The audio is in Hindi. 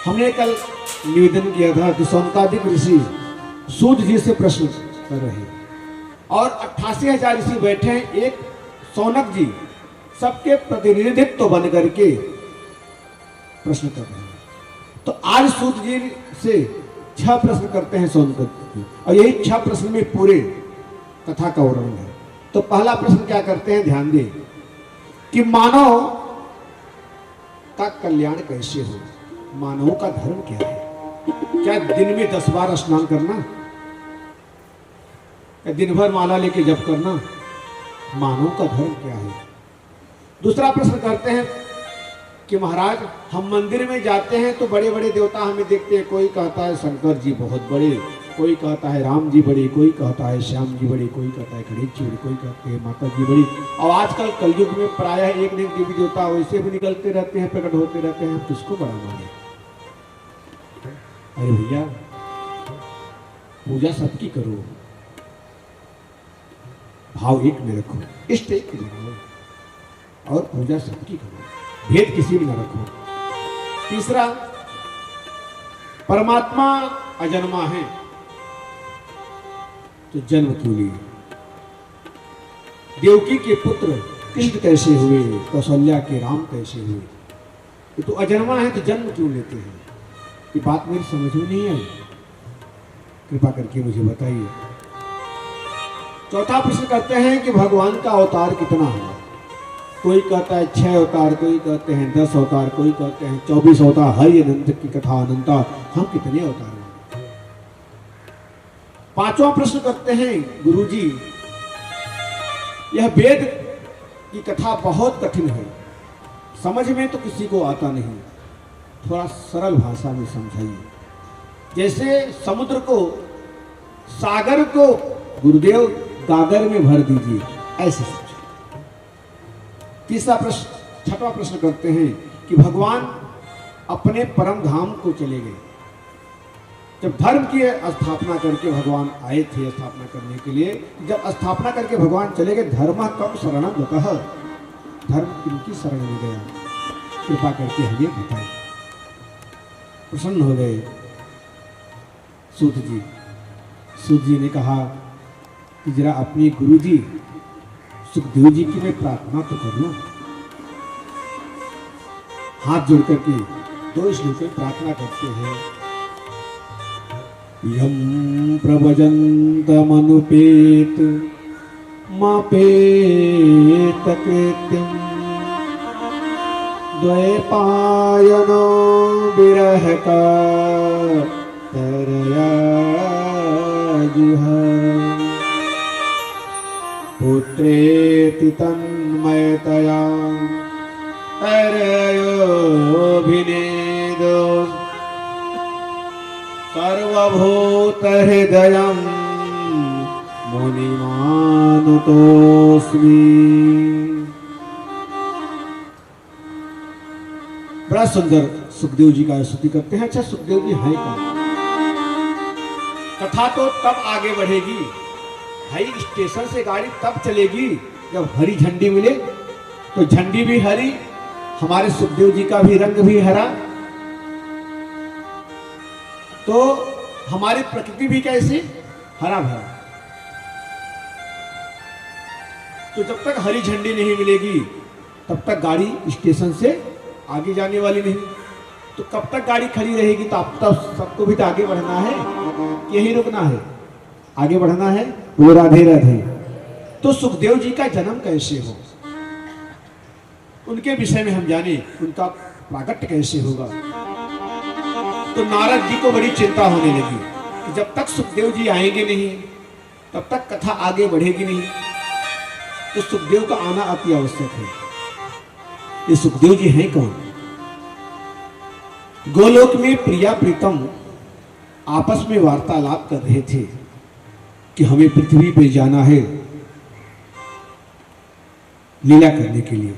हमने कल निवेदन किया था कि सौनकादिक ऋषि सूत जी से प्रश्न कर रहे हैं और 88,000 ऋषि बैठे हैं, एक सौनक जी सबके प्रतिनिधित्व बन करके प्रश्न कर रहे हैं। तो आज सूत जी से 6 प्रश्न करते हैं सौनक जी, और यही 6 प्रश्न में पूरे कथा का वर्णन है। तो पहला प्रश्न क्या करते हैं, ध्यान दें कि मानव का कल्याण कैसे हो, मानव का धर्म क्या है। क्या दिन में 10 बार स्नान करना, या दिन भर माला लेके जप करना, मानव का धर्म क्या है। दूसरा प्रश्न करते हैं कि महाराज हम मंदिर में जाते हैं तो बड़े बड़े देवता हमें देखते हैं, कोई कहता है शंकर जी बहुत बड़े, कोई कहता है राम जी बड़े, कोई कहता है श्याम जी बड़े, कोई कहता है गणेश जी बड़े, कोई कहते हैं माता जी बड़ी। और आजकल कलयुग में प्रायः एक न एक देवी देवता वैसे भी निकलते रहते हैं, प्रकट होते रहते हैं, किसको बड़ा माने। अरे भैया पूजा सबकी करो, भाव एक में रखो, इष्ट एक में रखो, और पूजा सबकी करो, भेद किसी में न रखो। तीसरा, परमात्मा अजन्मा है तो जन्म क्यों लिए। देवकी के पुत्र कृष्ण कैसे हुए, कौशल्या के राम कैसे हुए, ये तो अजन्मा है तो जन्म क्यों लेते हैं। ये बात मेरी समझ में नहीं आई, कृपा करके मुझे बताइए। चौथा प्रश्न करते हैं कि भगवान का अवतार कितना है। कोई कहता है 6 अवतार, कोई कहते हैं 10 अवतार, कोई कहते हैं 24 अवतार, हरि अनंत की कथा अनंता, हम कितने अवतार हैं। पांचवा प्रश्न करते हैं गुरुजी, यह वेद की कथा बहुत कठिन है, समझ में तो किसी को आता नहीं, थोड़ा सरल भाषा में समझाइए। जैसे समुद्र को, सागर को गुरुदेव गागर में भर दीजिए, ऐसे समझो। तीसरा प्रश्न, छठवां प्रश्न करते हैं कि भगवान अपने परम धाम को चले गए। जब धर्म की स्थापना करके भगवान आए थे स्थापना करने के लिए, जब स्थापना करके भगवान चले गए, धर्म कम शरणम गतः, धर्म किनकी शरण में गया, कृपा करके हमें बताएं। प्रसन्न हो गए सूत जी। सूत जी ने कहा कि जरा अपने गुरु जी सुखदेव जी की मैं प्रार्थना तो कर लूं। हाथ जोड़ करके 2 श्लोक में प्रार्थना करते हैं। यम प्रभजन्तमनुपेत मापेत कृत्यं द्वैपायनो विरह का तरया जुहा पुत्रेति तन्मयतया तरयोभिनेदो सर्वभूतहृदयं मुनिमानुतोऽस्मि। बड़ा सुंदर सुखदेव जी का स्तुति करते हैं। अच्छा, सुखदेव जी है कौन। कथा तो तब आगे बढ़ेगी, भाई स्टेशन से गाड़ी तब चलेगी जब हरी झंडी मिले। तो झंडी भी हरी, हमारे सुखदेव जी का भी रंग भी हरा, तो हमारी प्रकृति भी कैसी, हरा भरा। तो जब तक हरी झंडी नहीं मिलेगी तब तक गाड़ी स्टेशन से आगे जाने वाली नहीं। तो कब तक गाड़ी खड़ी रहेगी। तो अब तक सबको भी तो आगे बढ़ना है, यही रुकना है, आगे बढ़ना है। वो राधे राधे। तो सुखदेव जी का जन्म कैसे हो, उनके विषय में हम जाने, उनका प्राकट्य कैसे होगा। तो नारद जी को बड़ी चिंता होने लगी कि जब तक सुखदेव जी आएंगे नहीं तब तक कथा आगे बढ़ेगी नहीं। तो सुखदेव का आना अति आवश्यक है। ये सुखदेव जी हैं कौन। गोलोक में प्रिया प्रीतम आपस में वार्तालाप कर रहे थे कि हमें पृथ्वी पे जाना है लीला करने के लिए।